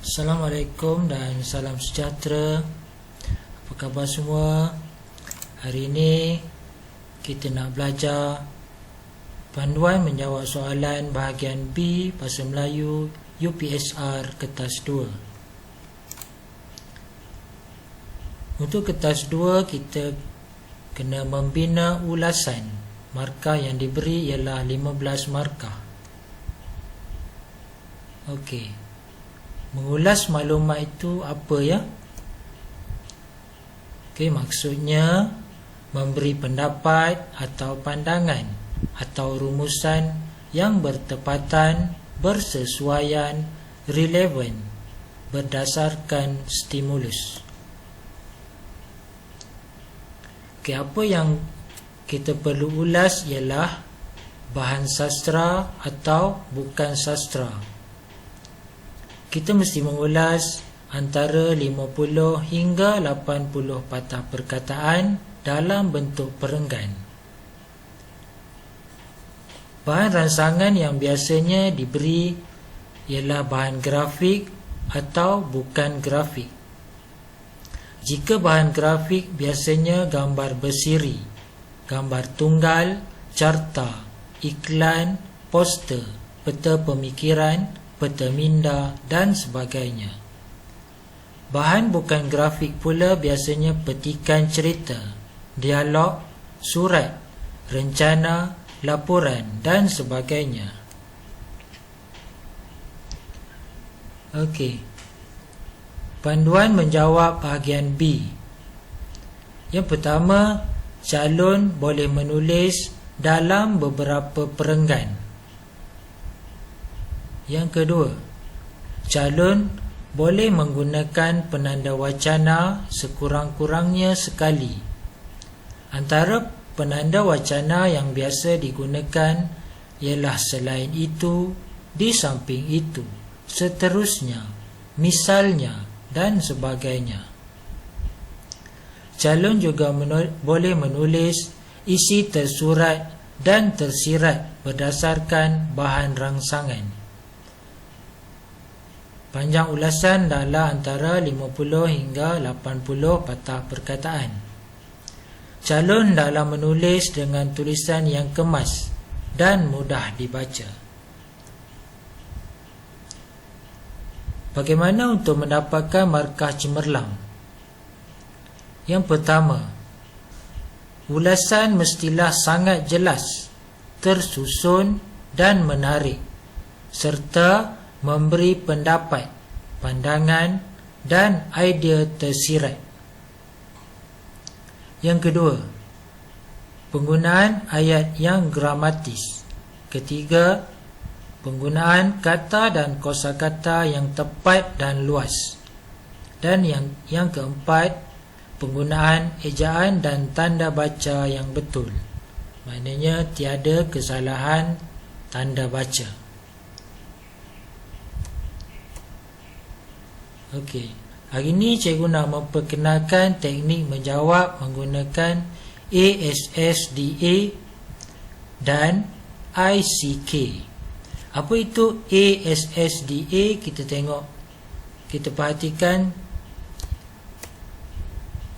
Assalamualaikum dan salam sejahtera. Apa khabar semua? Hari ini kita nak belajar panduan menjawab soalan bahagian B Bahasa Melayu UPSR Kertas 2. Untuk kertas 2 kita kena membina ulasan. Markah yang diberi ialah 15 markah. Okey. Mengulas maklumat itu apa ya? Okey, maksudnya memberi pendapat atau pandangan atau rumusan yang bertepatan, bersesuaian, relevan berdasarkan stimulus. Okey, apa yang kita perlu ulas ialah bahan sastra atau bukan sastra. Kita mesti mengulas antara 50 hingga 80 patah perkataan dalam bentuk perenggan. Bahan rangsangan yang biasanya diberi ialah bahan grafik atau bukan grafik. Jika bahan grafik biasanya gambar bersiri, gambar tunggal, carta, iklan, poster, peta pemikiran, peta minda dan sebagainya. Bahan bukan grafik pula biasanya petikan cerita, dialog, surat, rencana, laporan dan sebagainya. Okey. Panduan menjawab bahagian B. Yang pertama, calon boleh menulis dalam beberapa perenggan. Yang kedua, calon boleh menggunakan penanda wacana sekurang-kurangnya sekali. Antara penanda wacana yang biasa digunakan ialah selain itu, di samping itu, seterusnya, misalnya dan sebagainya. Calon juga boleh menulis isi tersurat dan tersirat berdasarkan bahan rangsangan. Panjang ulasan adalah antara 50 hingga 80 patah perkataan. Calon dalam menulis dengan tulisan yang kemas dan mudah dibaca. Bagaimana untuk mendapatkan markah cemerlang? Yang pertama, ulasan mestilah sangat jelas, tersusun dan menarik, serta memberi pendapat, pandangan dan idea tersirat. Yang kedua, penggunaan ayat yang gramatis. Ketiga, penggunaan kata dan kosakata yang tepat dan luas. Dan yang keempat, penggunaan ejaan dan tanda baca yang betul. Maknanya tiada kesalahan tanda baca. Okey, hari ini cikgu nak memperkenalkan teknik menjawab menggunakan ASSDA dan ICK. Apa itu ASSDA? Kita tengok, kita perhatikan.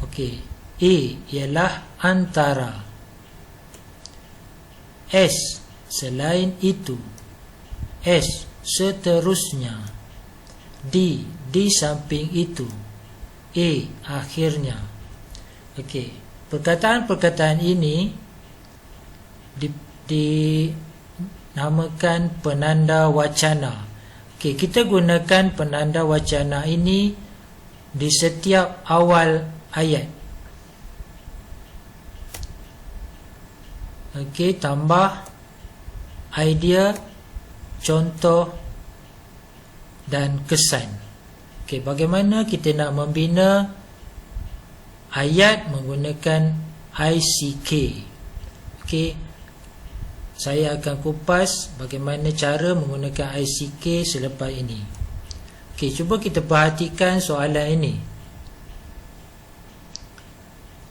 Okey, A ialah antara, S selain itu, S seterusnya, D di samping itu, A akhirnya. Okey, perkataan-perkataan ini dinamakan penanda wacana. Okey, kita gunakan penanda wacana ini di setiap awal ayat. Okey, tambah idea, contoh dan kesan. Okey, bagaimana kita nak membina ayat menggunakan ICK? Okey, saya akan kupas bagaimana cara menggunakan ICK selepas ini. Okey, cuba kita perhatikan soalan ini.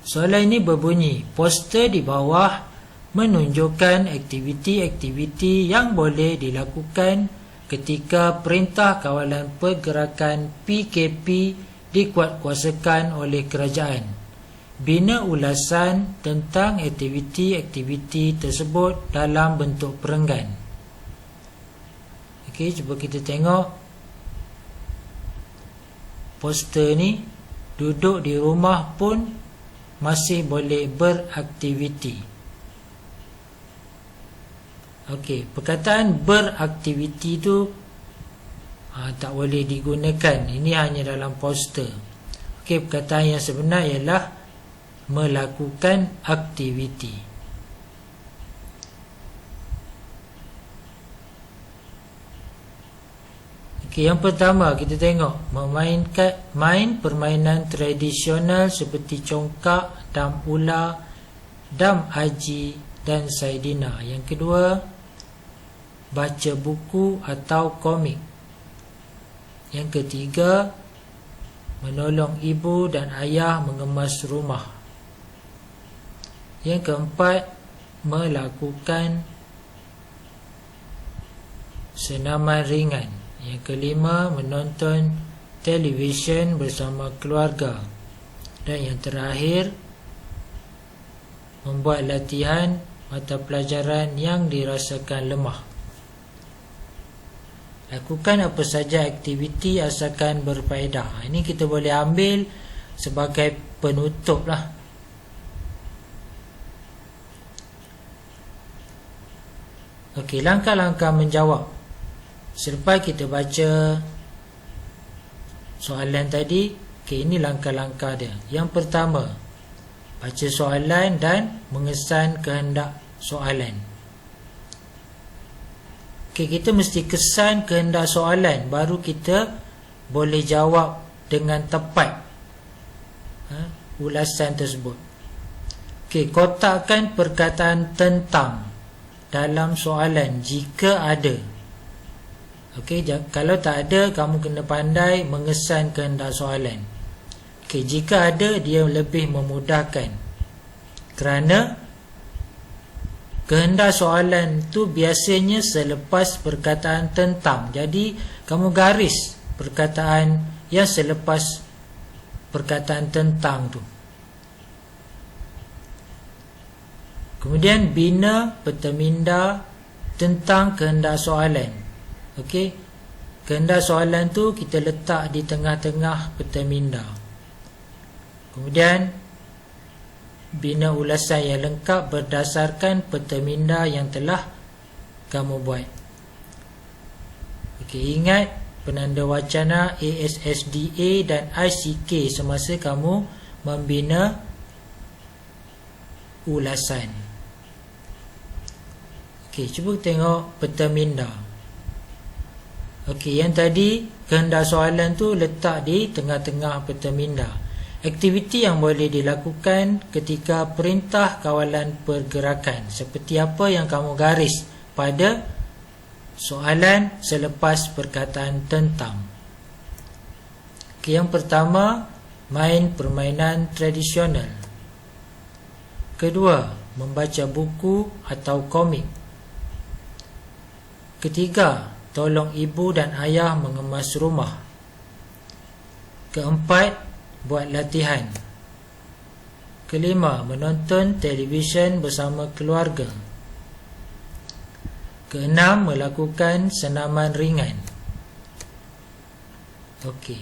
Soalan ini berbunyi, poster di bawah menunjukkan aktiviti-aktiviti yang boleh dilakukan ketika Perintah Kawalan Pergerakan PKP dikuatkuasakan oleh kerajaan. Bina ulasan tentang aktiviti-aktiviti tersebut dalam bentuk perenggan. Okey, cuba kita tengok poster ni. Duduk di rumah pun masih boleh beraktiviti. Okey, perkataan beraktiviti tu tak boleh digunakan. Ini hanya dalam poster. Okey, perkataan yang sebenar ialah melakukan aktiviti. Okey, yang pertama kita tengok main permainan tradisional seperti congkak, dam ular, dam aji dan saidina. Yang kedua, baca buku atau komik. Yang ketiga, menolong ibu dan ayah mengemas rumah. Yang keempat, melakukan senaman ringan. Yang kelima, menonton televisyen bersama keluarga. Dan yang terakhir, membuat latihan mata pelajaran yang dirasakan lemah. Lakukan apa saja aktiviti asalkan berfaedah. Ini kita boleh ambil sebagai penutup lah. Okey, langkah-langkah menjawab. Selepas kita baca soalan tadi, okey, ini langkah-langkah dia. Yang pertama, baca soalan dan mengesan kehendak soalan. Okey, kita mesti kesan kehendak soalan, baru kita boleh jawab dengan tepat ulasan tersebut. Okey, kotakkan perkataan tentang dalam soalan jika ada. Okey, kalau tak ada, kamu kena pandai mengesan kehendak soalan. Okey, jika ada, dia lebih memudahkan. Kerana kehendak soalan tu biasanya selepas perkataan tentang. Jadi, kamu garis perkataan yang selepas perkataan tentang tu. Kemudian, bina peta minda tentang kehendak soalan. Okey, kehendak soalan tu kita letak di tengah-tengah peta minda. Kemudian bina ulasan yang lengkap berdasarkan peta minda yang telah kamu buat. Okey, ingat penanda wacana ASSDA dan ICK semasa kamu membina ulasan. Okey, cuba tengok peta minda. Okey, yang tadi kehendak soalan tu letak di tengah-tengah peta minda. Aktiviti yang boleh dilakukan ketika Perintah Kawalan Pergerakan, seperti apa yang kamu garis pada soalan selepas perkataan tentang. Okey, yang pertama, main permainan tradisional. Kedua, membaca buku atau komik. Ketiga, tolong ibu dan ayah mengemas rumah. Keempat, buat latihan. Kelima, menonton televisyen bersama keluarga. Keenam, melakukan senaman ringan. Okey.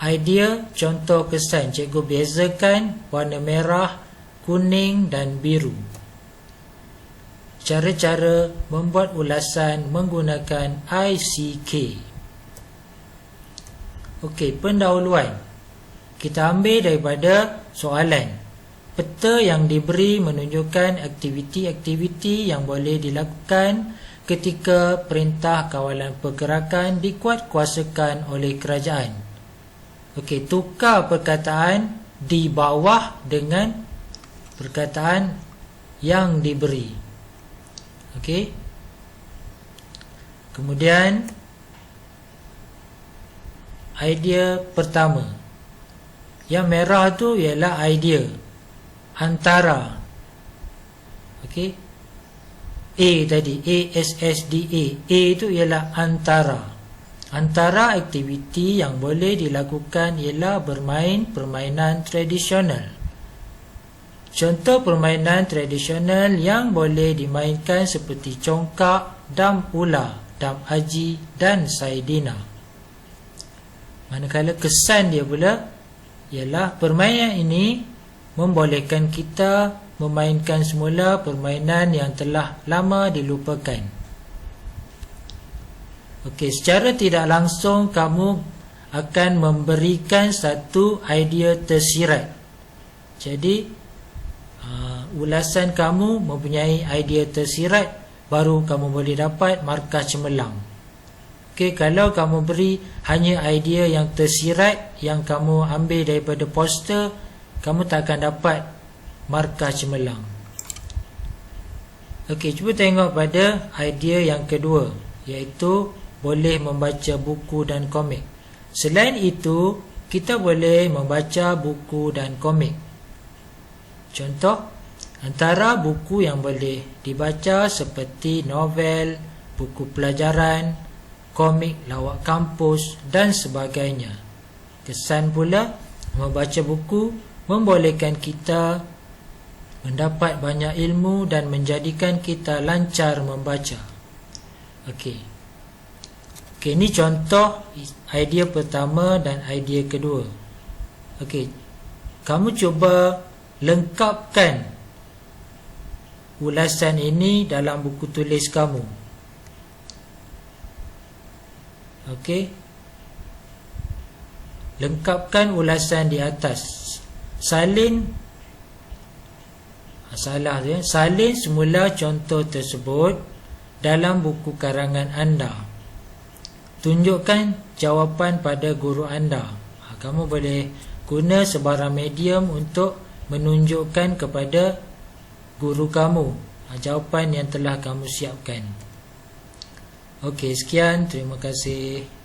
Idea contoh kesan. Cikgu bezakan warna merah, kuning dan biru. Cara-cara membuat ulasan menggunakan ICK. Okey, pendahuluan. Kita ambil daripada soalan. Peta yang diberi menunjukkan aktiviti-aktiviti yang boleh dilakukan ketika Perintah Kawalan Pergerakan dikuatkuasakan oleh kerajaan. Okey, tukar perkataan di bawah dengan perkataan yang diberi. Okey. Kemudian idea pertama. Yang merah tu ialah idea antara. Okey. A tadi, ASSDA. A itu ialah antara. Antara aktiviti yang boleh dilakukan ialah bermain permainan tradisional. Contoh permainan tradisional yang boleh dimainkan seperti congkak, dam ular, dam aji dan saidina. Manakala kesan dia pula ialah permainan ini membolehkan kita memainkan semula permainan yang telah lama dilupakan. Okey, secara tidak langsung kamu akan memberikan satu idea tersirat. Jadi ulasan kamu mempunyai idea tersirat, baru kamu boleh dapat markah cemerlang. Okey, kalau kamu beri hanya idea yang tersirat yang kamu ambil daripada poster, kamu tak akan dapat markah cemerlang. Okey, cuba tengok pada idea yang kedua, iaitu boleh membaca buku dan komik. Selain itu, kita boleh membaca buku dan komik. Contoh, antara buku yang boleh dibaca seperti novel, buku pelajaran, komik lawak kampus dan sebagainya. Kesan pula, membaca buku membolehkan kita mendapat banyak ilmu dan menjadikan kita lancar membaca. Okey. Okey, ini contoh idea pertama dan idea kedua. Okey. Kamu cuba lengkapkan ulasan ini dalam buku tulis kamu. Okey. Lengkapkan ulasan di atas. Salin semula contoh tersebut dalam buku karangan anda. Tunjukkan jawapan pada guru anda. Kamu boleh guna sebarang medium untuk menunjukkan kepada guru kamu jawapan yang telah kamu siapkan. Okey, sekian. Terima kasih.